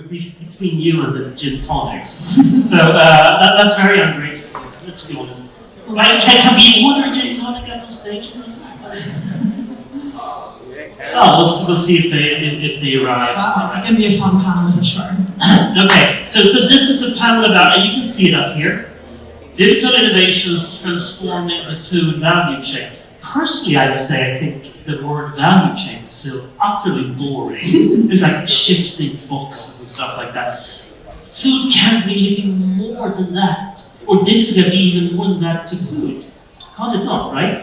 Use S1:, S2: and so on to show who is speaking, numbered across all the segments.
S1: between you and the gin tonics. So that's very ungrateful, to be honest. Right, can we order gin tonic at those stations? Oh, we'll see if they arrive.
S2: Wow, it can be a fun panel for sure.
S1: Okay, so this is a panel about, and you can see it up here, digital innovations transforming the food value chain. Personally, I would say I think the word value chain is so utterly boring. It's like shifting boxes and stuff like that. Food can really be more than that, or digital can be even more than that to food. Can't it not, right?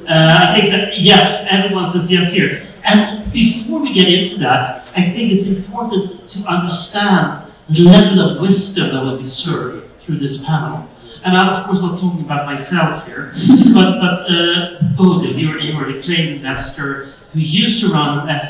S1: I think that, yes, everyone says yes here. And before we get into that, I think it's important to understand the level of wisdom that will be served through this panel. And I'm of course not talking about myself here, but Bodil, you're a acclaimed investor who used to run a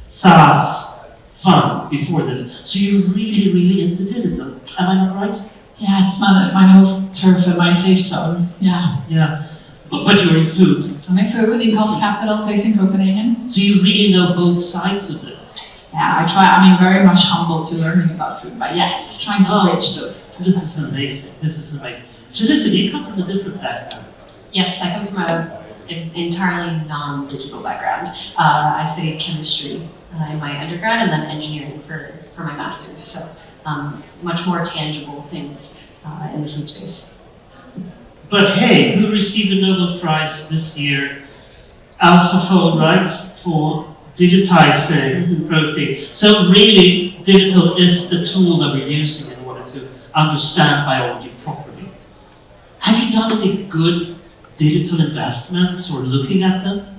S1: SaaS fund before this. So you're really into digital. Am I not right?
S2: Yeah, it's my whole turf and my safe zone. Yeah.
S1: Yeah. But you're in food.
S2: I'm in food in Cost Capital, based in Copenhagen.
S1: So you really know both sides of this.
S2: Yeah, I try. I mean, very much humble to learning about food, but yes, trying to bridge those.
S1: This is amazing. This is amazing. Felicity, you come from a different background.
S3: Yes, I come from an entirely non-digital background. I studied chemistry in my undergrad and then engineering for my master's. So much more tangible things in the food space.
S1: But hey, who received the Nobel Prize this year? AlphaFold, right? For digitizing protein. So really, digital is the tool that we're using in order to understand biology properly. Have you done any good digital investments or looking at them?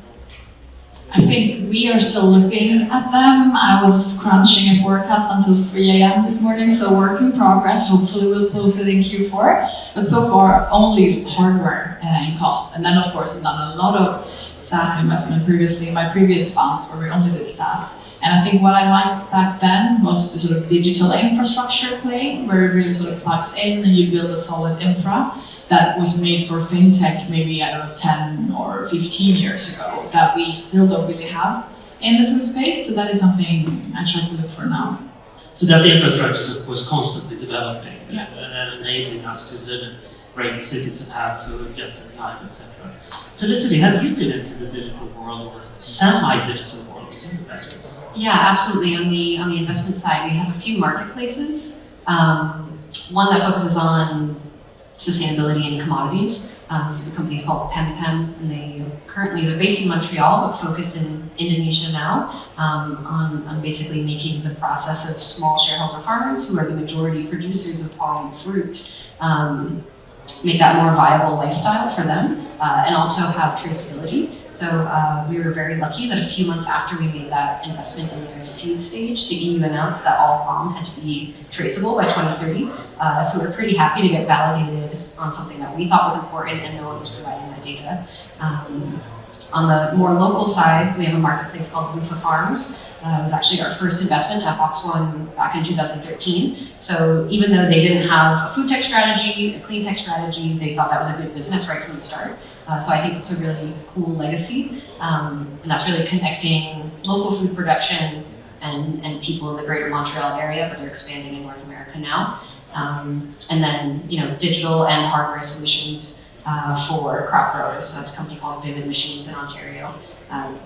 S2: I think we are still looking at them. I was crunching a forecast until 3 a.m. this morning, so work in progress. Hopefully we'll close it in Q4. But so far, only hardware in cost. And then, of course, I've done a lot of SaaS investment previously in my previous funds where we only did SaaS. And I think what I liked back then was the sort of digital infrastructure play, where it really sort of plugs in and you build a solid infra that was made for fintech maybe, 10 or 15 years ago that we still don't really have in the food space. So that is something I try to look for now.
S1: So that the infrastructure is of course constantly developing
S2: and
S1: enabling us to live in great cities and have food just in time, etc. Felicity, have you been into the digital world or semi-digital world to do investments?
S3: Yeah, absolutely. On the investment side, we have a few marketplaces. One that focuses on sustainability and commodities. So the company is called PemPem, and they're based in Montreal, but focused in Indonesia now, on basically making the process of small shareholder farmers, who are the majority producers of palm fruit, make that more viable lifestyle for them, and also have traceability. So we were very lucky that a few months after we made that investment in their seed stage, the EU announced that all palm had to be traceable by 2030. So we're pretty happy to get validated on something that we thought was important and no one was providing that data. On the more local side, we have a marketplace called Lufa Farms. It was actually our first investment at Box One back in 2013. So even though they didn't have a food tech strategy, a clean tech strategy, they thought that was a good business right from the start. So I think it's a really cool legacy. And that's really connecting local food production and people in the greater Montreal area, but they're expanding in North America now. And then, digital and hardware solutions for crop growers. So that's a company called Vivid Machines in Ontario.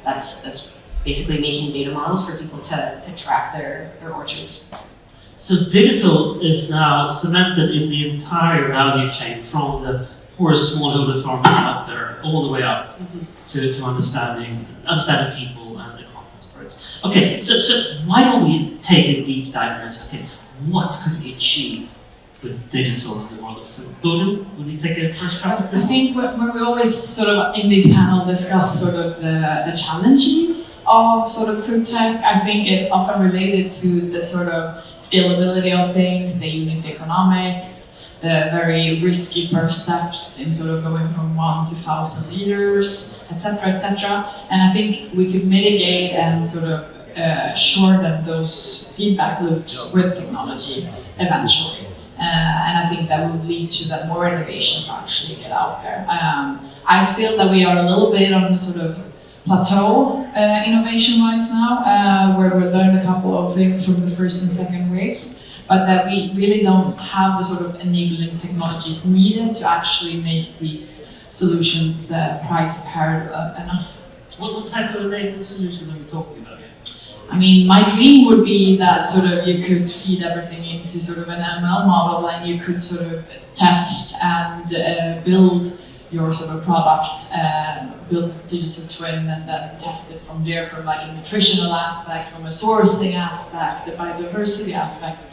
S3: That's basically making data models for people to track their orchards.
S1: So digital is now cemented in the entire value chain, from the poor smallholder farmer out there all the way up to understanding people and the content spreads. Okay, so why don't we take a deep dive and say, okay, what could we achieve with digital in the world of food? Bodil, will you take a first try at this?
S2: I think when we always sort of in this panel discuss sort of the challenges of sort of food tech, I think it's often related to the sort of scalability of things, the unit economics, the very risky first steps in sort of going from 1 to 1,000 liters, etc., etc. And I think we could mitigate and sort of shorten those feedback loops with technology eventually. And I think that will lead to that more innovations actually get out there. I feel that we are a little bit on the sort of plateau innovation-wise now, where we learned a couple of things from the first and second waves, but that we really don't have the sort of enabling technologies needed to actually make these solutions price parity enough.
S1: What type of enabling solutions are we talking about here?
S2: I mean, my dream would be that sort of you could feed everything into sort of an ML model, and you could sort of test and build your sort of product, build a digital twin, and then test it from there, from like a nutritional aspect, from a sourcing aspect, the biodiversity aspect.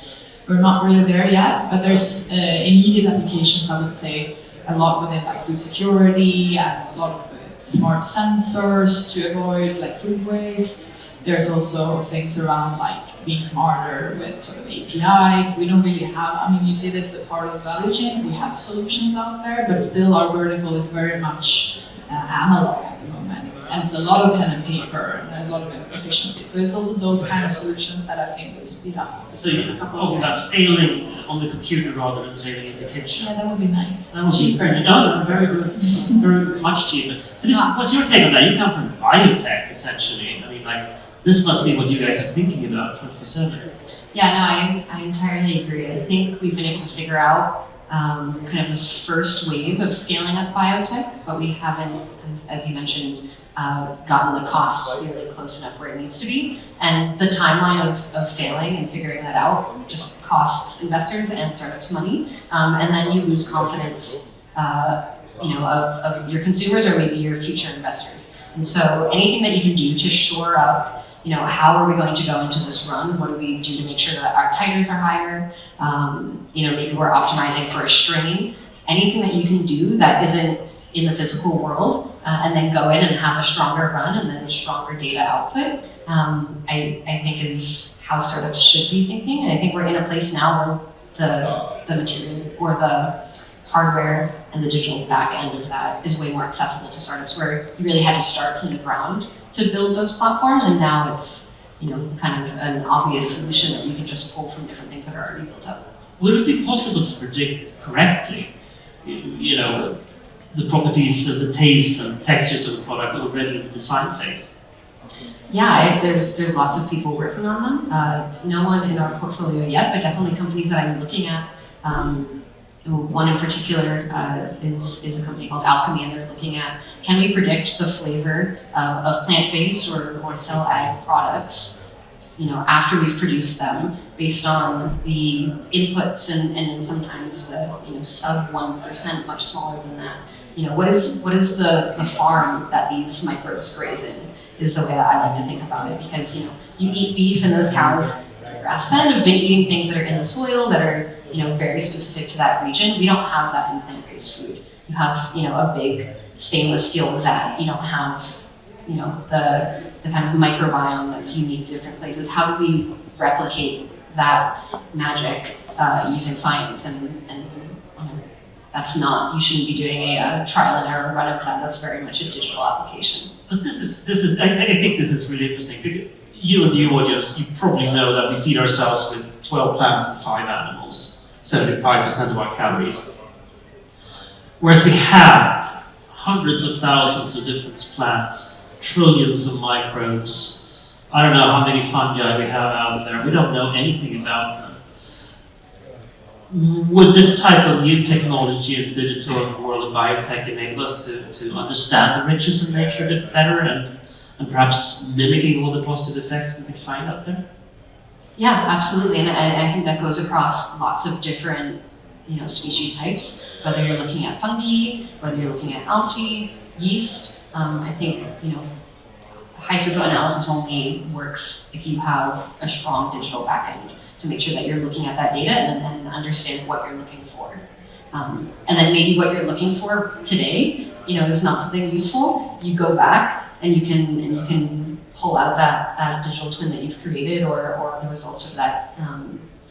S2: We're not really there yet, but there's immediate applications, I would say, a lot within like food security and a lot of smart sensors to avoid like food waste. There's also things around like being smarter with sort of APIs. We don't really have, I mean, you see that's a part of the value chain. We have solutions out there, but still our vertical is very much analog at the moment. And it's a lot of pen and paper and a lot of efficiency. So it's also those kind of solutions that I think would speed up.
S1: So you're talking about failing on the computer rather than failing in the kitchen.
S2: Yeah, that would be nice.
S1: That would
S2: cheaper.
S1: Be no, very good. Very much cheaper. Felicia, what's your take on that? You come from biotech, essentially. I mean, like, this must be what you guys are thinking about 24/7.
S3: Yeah, no, I entirely agree. I think we've been able to figure out kind of this first wave of scaling up biotech, but we haven't, as you mentioned, gotten the cost really close enough where it needs to be. And the timeline of failing and figuring that out just costs investors and startups money. And then you lose confidence of your consumers or maybe your future investors. And so anything that you can do to shore up, how are we going to go into this run? What do we do to make sure that our titers are higher? Maybe we're optimizing for a strain. Anything that you can do that isn't in the physical world, and then go in and have a stronger run and then a stronger data output, I think is how startups should be thinking. And I think we're in a place now where the material or the hardware and the digital back end of that is way more accessible to startups, where you really had to start from the ground to build those platforms, and now it's kind of an obvious solution that you can just pull from different things that are already built up.
S1: Would it be possible to predict correctly, the properties of the taste and textures of the product already in the design phase?
S3: Yeah, there's lots of people working on them. No one in our portfolio yet, but definitely companies that I'm looking at. One in particular is a company called Alchemy, and they're looking at, can we predict the flavor of plant-based or cell ag products after we've produced them, based on the inputs and sometimes the sub 1%, much smaller than that. What is the farm that these microbes graze in, is the way that I like to think about it, because you eat beef and those cows that are grass-fed have been eating things that are in the soil that are very specific to that region. We don't have that in plant-based food. You have a big stainless steel vat. You don't have the kind of microbiome that's unique to different places. How do we replicate that magic using science? And that's not, you shouldn't be doing a trial and error run of that. That's very much a digital application.
S1: But this is I think this is really interesting, because you and your audience, you probably know that we feed ourselves with 12 plants and 5 animals, 75% of our calories. Whereas we have hundreds of thousands of different plants, trillions of microbes. I don't know how many fungi we have out there. We don't know anything about them. Would this type of new technology and digital world of biotech enable us to understand the riches of nature a bit better and perhaps mimicking all the positive effects we could find out there?
S3: Yeah, absolutely. And I think that goes across lots of different species types, whether you're looking at fungi, whether you're looking at algae, yeast. I think high throughput analysis only works if you have a strong digital backend to make sure that you're looking at that data and then understand what you're looking for. And then maybe what you're looking for today, is not something useful. You go back and you can pull out that digital twin that you've created or the results of that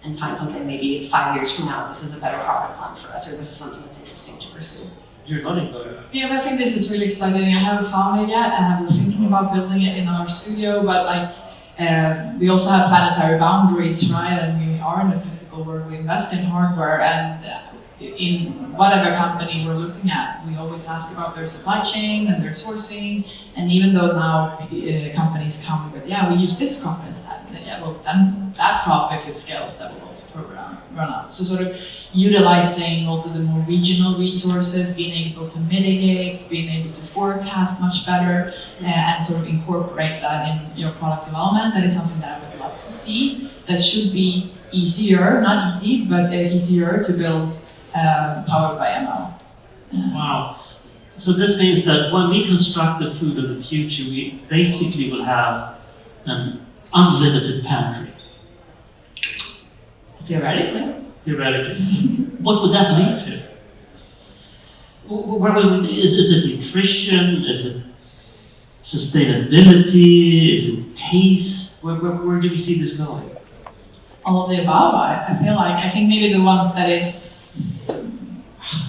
S3: and find something maybe 5 years from now, this is a better product line for us, or this is something that's interesting to pursue.
S1: You're nodding, though.
S2: Yeah, I think this is really exciting. I haven't found it yet. We're thinking about building it in our studio, but we also have planetary boundaries, right? And we are in the physical world. We invest in hardware, and in whatever company we're looking at, we always ask about their supply chain and their sourcing. And even though now companies come with, yeah, we use this crop instead, yeah, well, then that crop, if it scales, that will also run out. So sort of utilizing also the more regional resources, being able to mitigate, being able to forecast much better, and sort of incorporate that in your product development. That is something that I would love to see. That should be easier, not easy, but easier to build, powered by ML.
S1: Wow. So this means that when we construct the food of the future, we basically will have an unlimited pantry.
S2: Theoretically.
S1: Theoretically. What would that lead to? Is it nutrition? Is it sustainability? Is it taste? Where do we see this going?
S2: All of the above. I think maybe the ones that is,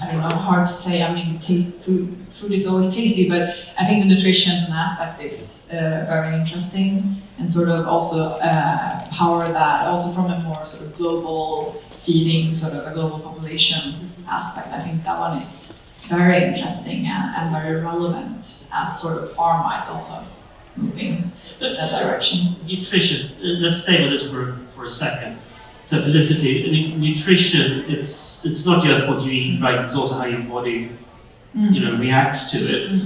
S2: I don't know, hard to say. I mean, food is always tasty, but I think the nutrition aspect is very interesting, and sort of also power that also from a more sort of global feeding, sort of a global population aspect. I think that one is very interesting and very relevant as sort of pharma is also moving in that direction.
S1: Nutrition. Let's stay with this for a second. So Felicity, I mean, nutrition. It's not just what you eat, right? It's also how your body, reacts to it.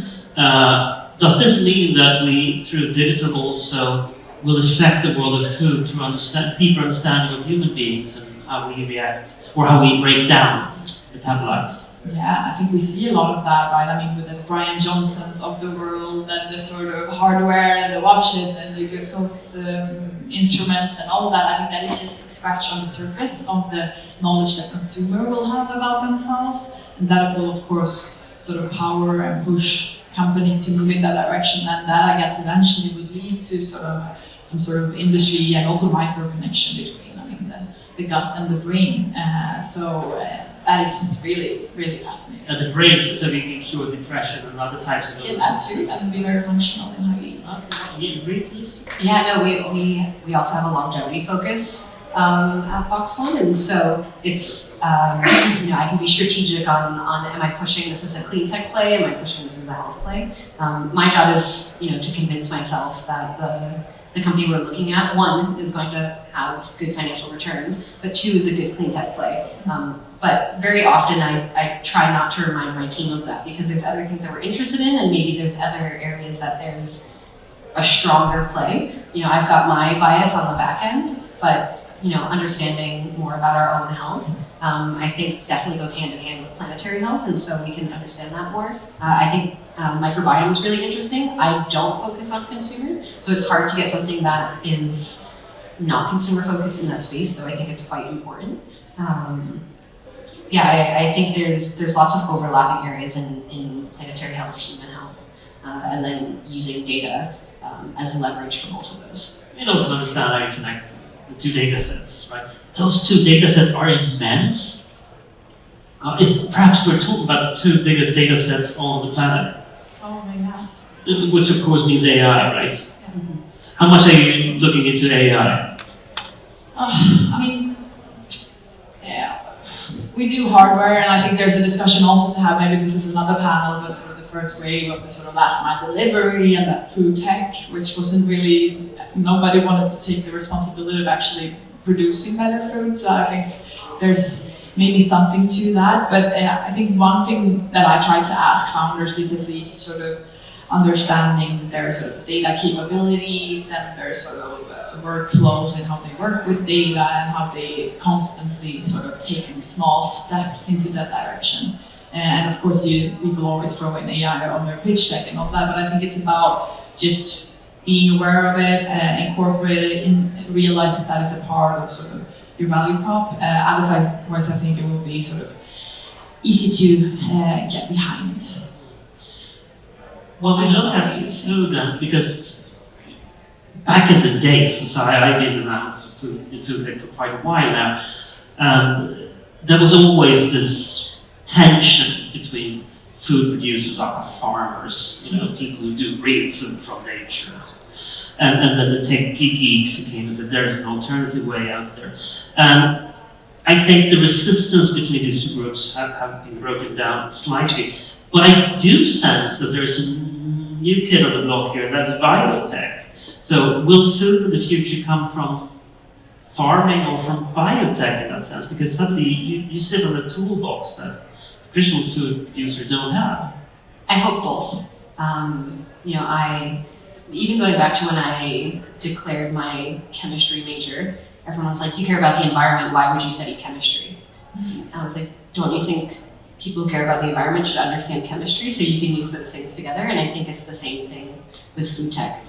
S1: Does this mean that we, through digital, also will affect the world of food through deeper understanding of human beings and how we react or how we break down metabolites?
S2: Yeah, I think we see a lot of that, right? I mean, with the Brian Johnsons of the world and the sort of hardware and the watches and the glucose instruments and all of that, I think that is just a scratch on the surface of the knowledge that consumer will have about themselves. And that will, of course, sort of power and push companies to move in that direction. And that, I guess, eventually would lead to sort of some sort of industry and also micro connection between, the gut and the brain. That is really, really fascinating.
S1: And the brain, so we can cure depression and other types of illnesses.
S2: Yeah, that too, and be very functional in how you eat.
S1: Okay. You agree with this?
S3: Yeah, no, we also have a longevity focus at Box One, and so it's I can be strategic on am I pushing this as a clean tech play, am I pushing this as a health play? My job is to convince myself that the company we're looking at, one, is going to have good financial returns, but two, is a good clean tech play. But very often I try not to remind my team of that because there's other things that we're interested in, and maybe there's other areas that there's a stronger play. I've got my bias on the back end, but understanding more about our own health, I think definitely goes hand in hand with planetary health, and so we can understand that more. I think microbiome is really interesting. I don't focus on consumer, so it's hard to get something that is not consumer focused in that space, though I think it's quite important. I think there's lots of overlapping areas in planetary health, human health, and then using data as leverage for both of those.
S1: To understand how you connect the two data sets, right? Those two data sets are immense. Perhaps we're talking about the two biggest data sets on the planet.
S2: Oh my gosh.
S1: Which of course means AI, right?
S2: Yeah.
S1: How much are you looking into AI?
S2: We do hardware, and I think there's a discussion also to have, maybe this is another panel, but sort of the first wave of the sort of last mile delivery and that food tech, which wasn't really, nobody wanted to take the responsibility of actually producing better food. So I think there's maybe something to that. But I think one thing that I try to ask founders is at least sort of understanding their sort of data capabilities and their sort of workflows and how they work with data and how they constantly sort of taking small steps into that direction. And of course, people always throw in AI on their pitch deck and all that, but I think it's about just being aware of it, incorporate it, and realize that is a part of sort of your value prop. Otherwise, I think it will be sort of easy to get behind.
S1: Well, we look at food then, because back in the days, so I've been around in food tech for quite a while now, there was always this tension between food producers, our farmers, people who do real food from nature, and then the tech geeks who came and said there's an alternative way out there. I think the resistance between these two groups have been broken down slightly. But I do sense that there's a new kid on the block here, and that's biotech. So will food in the future come from farming or from biotech in that sense? Because suddenly you sit on a toolbox that traditional food users don't have.
S3: I hope both. Even going back to when I declared my chemistry major, everyone was like, you care about the environment, why would you study chemistry? And I was like, don't you think people who care about the environment should understand chemistry so you can use those things together? And I think it's the same thing with food tech.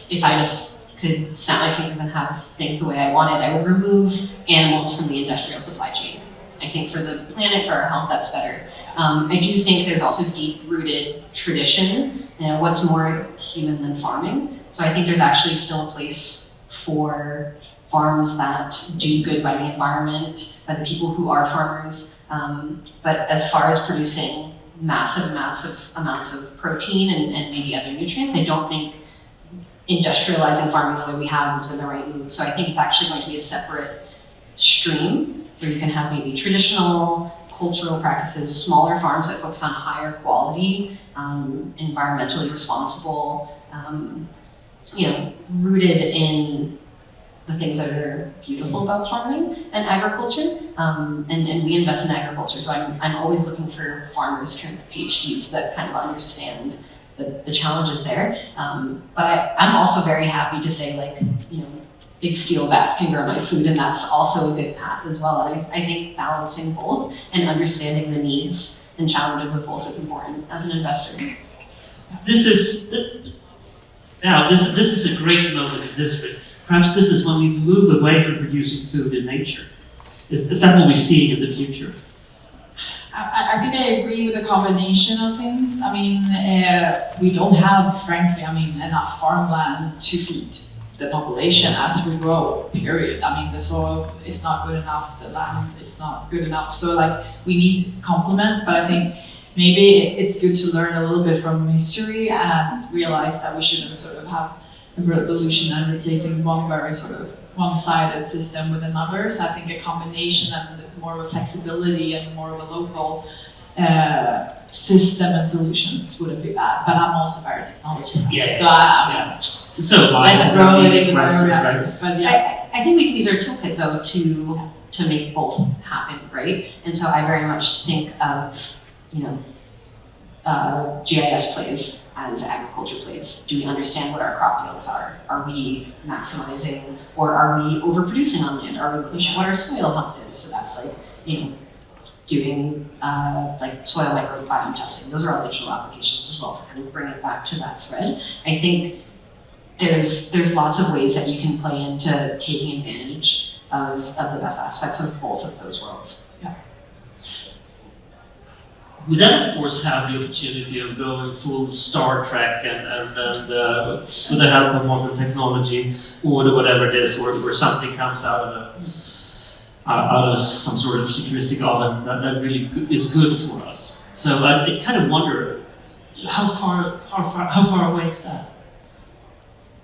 S3: If I just could snap my fingers and have things the way I wanted, I would remove animals from the industrial supply chain. I think for the planet, for our health, that's better. I do think there's also deep-rooted tradition. What's more human than farming? So I think there's actually still a place for farms that do good by the environment, by the people who are farmers. But as far as producing massive amounts of protein and maybe other nutrients, I don't think industrializing farming the way we have has been the right move. So I think it's actually going to be a separate stream where you can have maybe traditional cultural practices, smaller farms that focus on higher quality, environmentally responsible, rooted in the things that are beautiful about farming and agriculture. And we invest in agriculture, so I'm always looking for farmers who are PhDs that kind of understand the challenges there. But I'm also very happy to say, big steel vats can grow my food, and that's also a good path as well. And I think balancing both and understanding the needs and challenges of both is important as an investor.
S1: This is a great moment in history. Perhaps this is when we move away from producing food in nature. Is that what we're seeing in the future?
S2: I think I agree with the combination of things. I mean, we don't have, frankly, enough farmland to feed the population as we grow, period. I mean, the soil is not good enough, the land is not good enough. So we need complements, but I think maybe it's good to learn a little bit from history and realize that we shouldn't sort of have a revolution and replacing one very sort of one-sided system with another. So I think a combination and more of a flexibility and more of a local system and solutions wouldn't be bad. But I'm also very technology friendly.
S1: Yeah.
S2: So let's grow it in the bioreactor. But
S3: I think we can use our toolkit though to make both happen, right? And so I very much think of GIS plays as agriculture plays. Do we understand what our crop yields are? Are we maximizing, or are we overproducing on land? Are we looking at what our soil health is? So that's doing soil microbiome testing. Those are all digital applications as well to kind of bring it back to that thread. I think there's lots of ways that you can play into taking advantage of the best aspects of both of those worlds.
S2: Yeah.
S1: We then, of course, have the opportunity of going full Star Trek and with the help of modern technology or whatever it is, where something comes out of some sort of futuristic oven that really is good for us. So I kind of wonder how far away is that?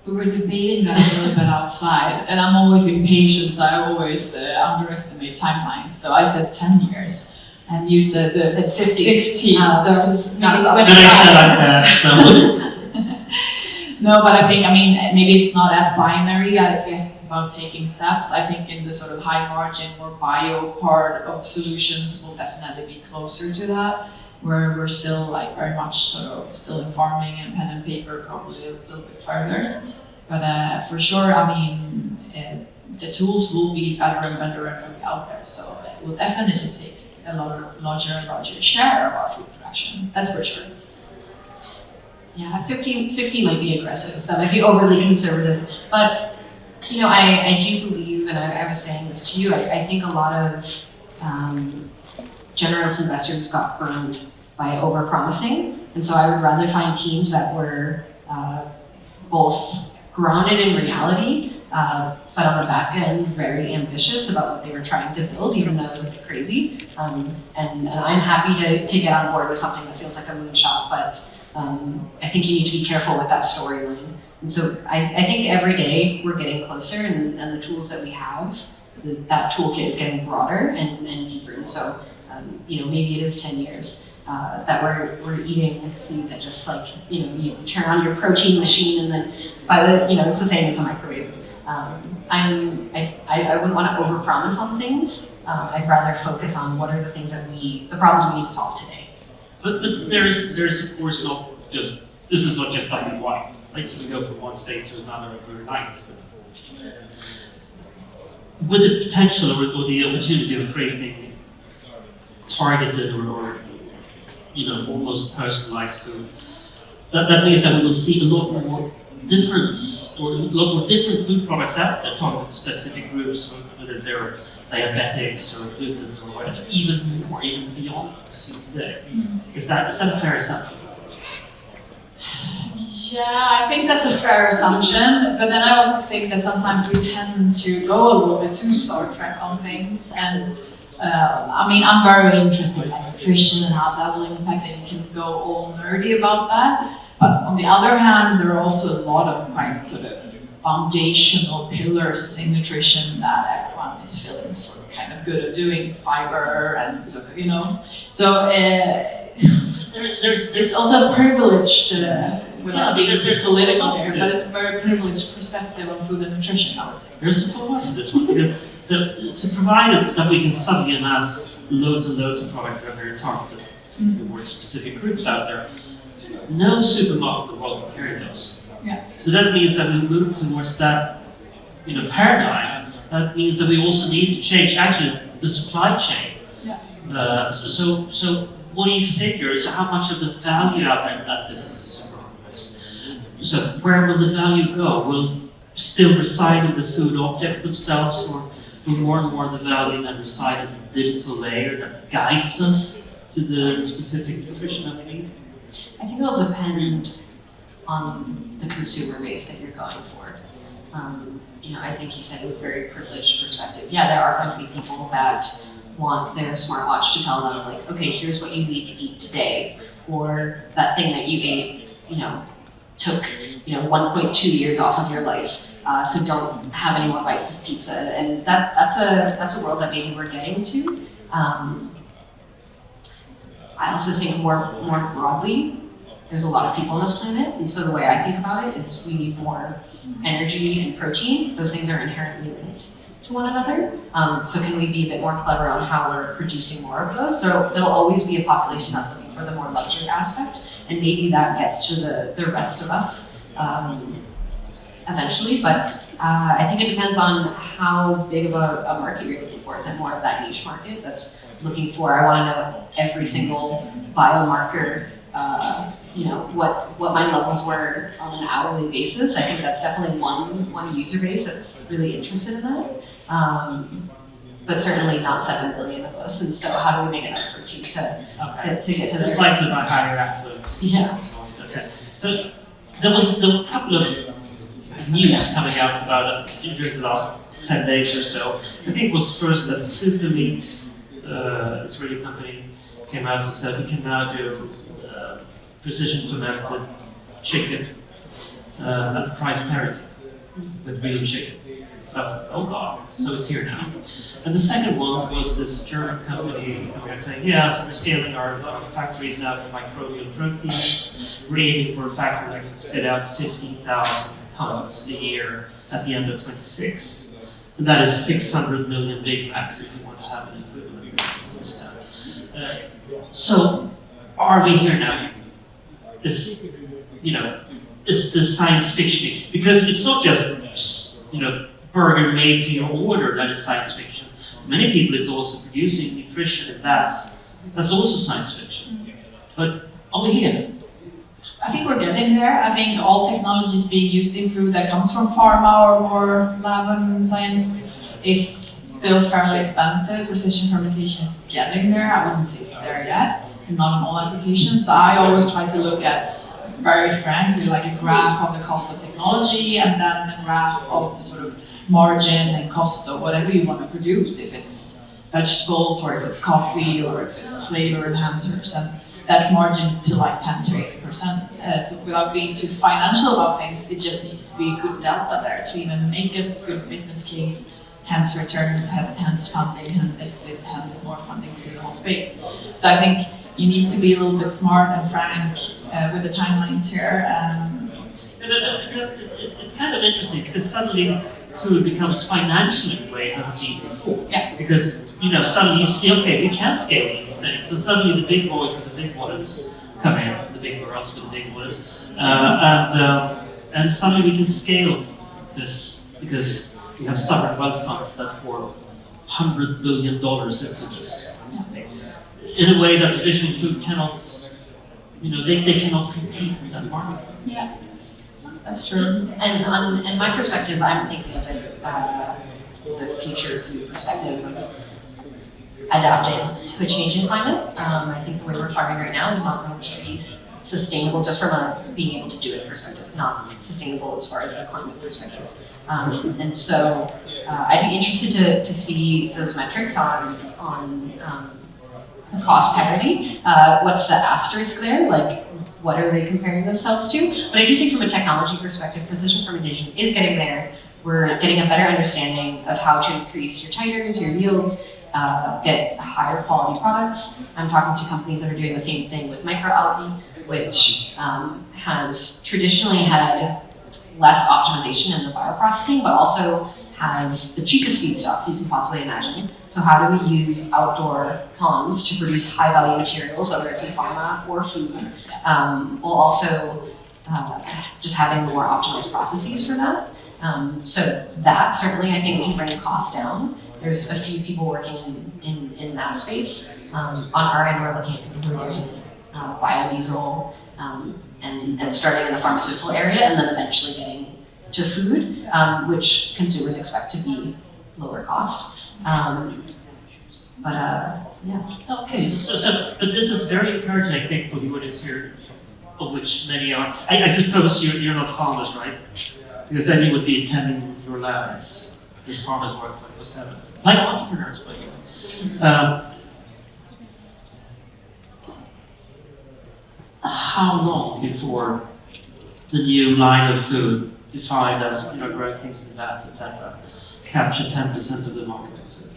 S2: We were debating that a little bit outside, and I'm always impatient, so I always underestimate timelines. So I said 10 years. And you said 50. So
S3: not
S2: No, but I think, maybe it's not as binary. I guess it's about taking steps. I think in the sort of high margin or bio part of solutions, we'll definitely be closer to that, where we're still very much sort of still in farming and pen and paper, probably a little bit further. But for sure, the tools will be better and better and will be out there. So it will definitely take a larger and larger share of our food production. That's for sure.
S3: Yeah, 50 might be aggressive. That might be overly conservative. But, I do believe, and I was saying this to you, I think a lot of generous investors got burned by over-promising. And so I would rather find teams that were both grounded in reality, but on the back end, very ambitious about what they were trying to build, even though it was a bit crazy. And I'm happy to get on board with something that feels like a moonshot, but I think you need to be careful with that storyline. And so I think every day we're getting closer, and the tools that we have, that toolkit is getting broader and deeper. And so, maybe it is 10 years that we're eating food that just like, you turn on your protein machine and then it's the same as a microwave. I wouldn't want to overpromise on things. I'd rather focus on what are the things the problems we need to solve today.
S1: But there's of course this is not just black and white. Right? So we go from one state to another overnight. With the potential or the opportunity of creating targeted or almost personalized food, that means that we will see a lot more difference or a lot more different food products out there targeted specific groups, whether they're diabetics or gluten or whatever, even beyond what we see today. Is that a fair assumption?
S2: Yeah, I think that's a fair assumption, but then I also think that sometimes we tend to go a little bit too Star Trek on things, and I'm very interested in nutrition and how that will impact, and you can go all nerdy about that. But on the other hand, there are also a lot of quite sort of foundational pillars in nutrition that everyone is feeling sort of kind of good at doing, fiber and sort of, So it's also privileged, without being political here, but it's a very privileged perspective on food and nutrition, I would say.
S1: There's a flaw to this one, because so provided that we can suddenly amass loads and loads of products that are very targeted towards specific groups out there, no supermarket in the world can carry those.
S2: Yeah.
S1: So that means that we move towards that paradigm. That means that we also need to change actually the supply chain.
S2: Yeah.
S1: So what do you figure? So how much of the value out there that this is a supermarket? So where will the value go? Will still reside in the food objects themselves, or will more and more the value then reside in the digital layer that guides us to the specific nutrition that we need?
S3: I think it'll depend on the consumer base that you're going for. I think you said a very privileged perspective. Yeah, there are going to be people that want their smartwatch to tell them, like, okay, here's what you need to eat today, or that thing that you ate, took 1.2 years off of your life, so don't have any more bites of pizza. And that's a world that maybe we're getting to. I also think more broadly, there's a lot of people on this planet, and so the way I think about it is we need more energy and protein. Those things are inherently linked to one another. So can we be a bit more clever on how we're producing more of those? There'll always be a population that's looking for the more luxury aspect, and maybe that gets to the rest of us eventually. But I think it depends on how big of a market you're looking for. Is it more of that niche market that's looking for, I want to know every single biomarker, what my levels were on an hourly basis? I think that's definitely one user base that's really interested in that. But certainly not 7 billion of us. And so how do we make an effort to get to there?
S1: It's like to buy higher affluence.
S3: Yeah.
S1: Okay. So there was a couple of news coming out about it during the last 10 days or so. I think it was first that Super Meats, Israeli company, came out and said we can now do precision fermented chicken at price parity with real chicken. So I was like, oh god, so it's here now. And the second one was this German company coming out saying, yeah, so we're scaling our factories now for microbial proteins. We're aiming for a factory that can spit out 15,000 tons a year at the end of 26. And that is 600 million Big Macs if you want to have an equivalent of this time. So, are we here now? Is this science fiction? Because it's not just, burger made to your order that is science fiction. Many people is also producing nutrition, and that's also science fiction. But are we here?
S2: I think we're getting there. I think all technologies being used in food that comes from pharma or lab and science is still fairly expensive. Precision fermentation is getting there. I wouldn't say it's there yet, and not in all applications. So I always try to look at, very frankly, like a graph of the cost of technology, and then a graph of the sort of margin and cost of whatever you want to produce, if it's vegetables or if it's coffee or if it's flavor enhancers. And that's margins to like 10 to 80%. So without being too financial about things, it just needs to be a good delta there to even make a good business case, hence returns, hence funding, hence exit, hence more funding to the whole space. So I think you need to be a little bit smart and frank with the timelines here.
S1: Because it's kind of interesting, because suddenly food becomes financial in a way it hasn't been before.
S2: Yeah.
S1: Because suddenly you see, okay, we can scale these things, and suddenly the big boys with the big bullets come in, the big girls with the big bullets, and suddenly we can scale this because we have sovereign wealth funds that pour $100 billion into this, in a way that traditional food cannot. They cannot compete with that market.
S2: Yeah. That's true.
S3: And my perspective, I'm thinking of it as a future food perspective of adapting to a changing climate. I think the way we're farming right now is not going to be sustainable just from a being able to do it perspective, not sustainable as far as the climate perspective. And so I'd be interested to see those metrics on cost parity. What's the asterisk there? Like, what are they comparing themselves to? But I do think from a technology perspective, precision fermentation is getting there. We're getting a better understanding of how to increase your titers, your yields, get higher quality products. I'm talking to companies that are doing the same thing with microalgae, which has traditionally had less optimization in the bioprocessing, but also has the cheapest feedstocks you can possibly imagine. So how do we use outdoor ponds to produce high value materials, whether it's in pharma or food, while also just having more optimized processes for that. So that certainly I think can bring costs down. There's a few people working in that space. On our end, we're doing biodiesel and starting in the pharmaceutical area and then eventually getting to food, which consumers expect to be lower cost. Yeah.
S1: Okay, but this is very encouraging, I think, for the audience here, of which many are. I suppose you're not farmers, right? Because then you would be attending your labs. Because farmers work 24/7, like entrepreneurs, by the way. How long before the new line of food, defined as growing things in vats, etc., capture 10% of the market of food?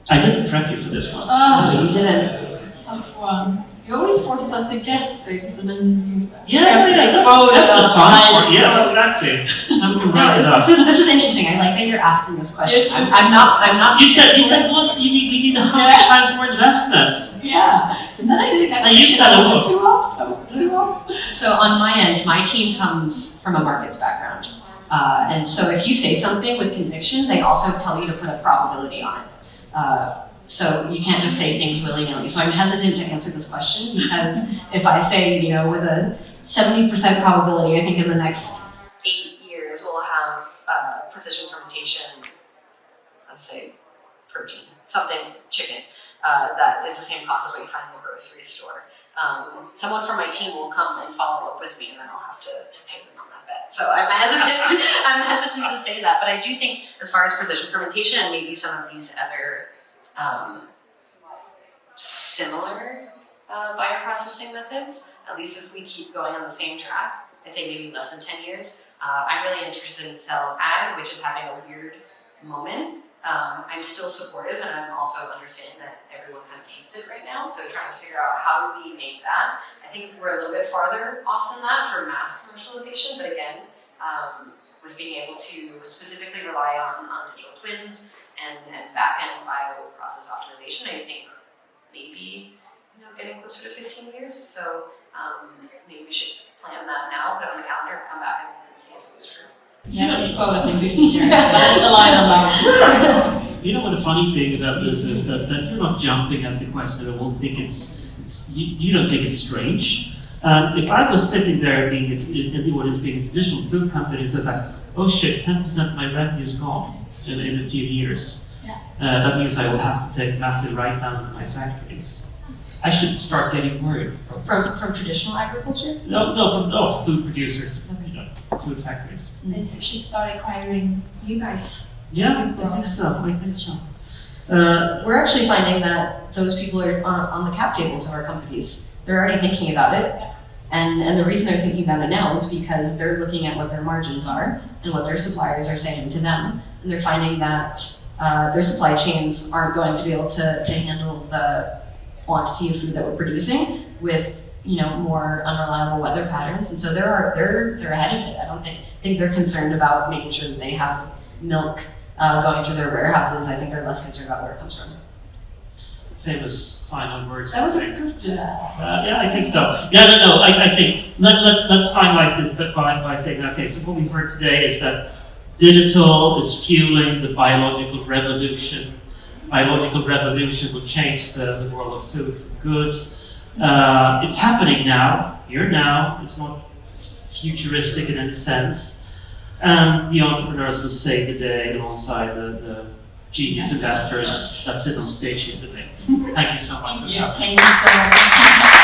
S1: I didn't prep you for this one.
S2: Oh,
S3: You didn't.
S2: tough one. You always force us to guess things, and then
S1: Yeah,
S2: have to be quoted
S1: that's the
S2: on
S1: fun
S2: the
S1: part. Yes,
S2: post.
S1: exactly. I'm gonna write it up.
S3: So this is interesting. I like that you're asking this question.
S2: It's-
S3: I'm not.
S1: You said once we need 100 times more investments.
S2: Yeah, and then I did
S1: I used that
S2: was
S1: a lot.
S2: it too off? That was too off.
S3: So on my end, my team comes from a markets background. And so if you say something with conviction, they also tell you to put a probability on it. So you can't just say things willy-nilly. So I'm hesitant to answer this question because if I say, with a 70% probability, I think in the next 8 years we'll have precision fermentation, let's say protein, something chicken, that is the same cost as what you find in the grocery store. Someone from my team will come and follow up with me, and then I'll have to pay them on that bet. So I'm hesitant to say that, but I do think as far as precision fermentation and maybe some of these other similar bioprocessing methods, at least if we keep going on the same track, I'd say maybe less than 10 years. I'm really interested in cell ag, which is having a weird moment. I'm still supportive, and I'm also understanding that everyone kind of hates it right now, so trying to figure out how do we make that. I think we're a little bit farther off than that for mass commercialization, but again, with being able to specifically rely on digital twins and back-end bioprocess optimization, I think maybe getting closer to 15 years. So maybe we should plan that now, put it on the calendar, and come back and see if it was true.
S2: Yeah, let's quote us in 15 years. That's the line on that one.
S1: You know what the funny thing about this is that you're not jumping at the question at all. Think you don't think it's strange. If I was sitting there being in the audience being a traditional food company and says like, oh shit, 10% of my revenue is gone in a few years.
S2: Yeah.
S1: That means I will have to take massive write-downs in my factories. I should start getting worried.
S3: From traditional agriculture?
S1: No, food producers, food factories.
S2: They should start acquiring you guys.
S1: Yeah, I think so.
S3: We're actually finding that those people are on the cap tables of our companies. They're already thinking about it. And the reason they're thinking about it now is because they're looking at what their margins are and what their suppliers are saying to them. And they're finding that their supply chains aren't going to be able to handle the quantity of food that we're producing with more unreliable weather patterns. And so they're ahead of it. I think they're concerned about making sure that they have milk going through their warehouses. I think they're less concerned about where it comes from.
S1: Famous final words.
S2: That was a
S1: I think.
S2: good.
S1: Yeah, I think so. Yeah, no. I think let's finalize this bit by saying, okay, so what we heard today is that digital is fueling the biological revolution. Biological revolution will change the world of food for good. It's happening now, here now. It's not futuristic in any sense. And the entrepreneurs will save the day alongside the genius investors that sit on stage here today. Thank you so much.
S2: Thank you so much.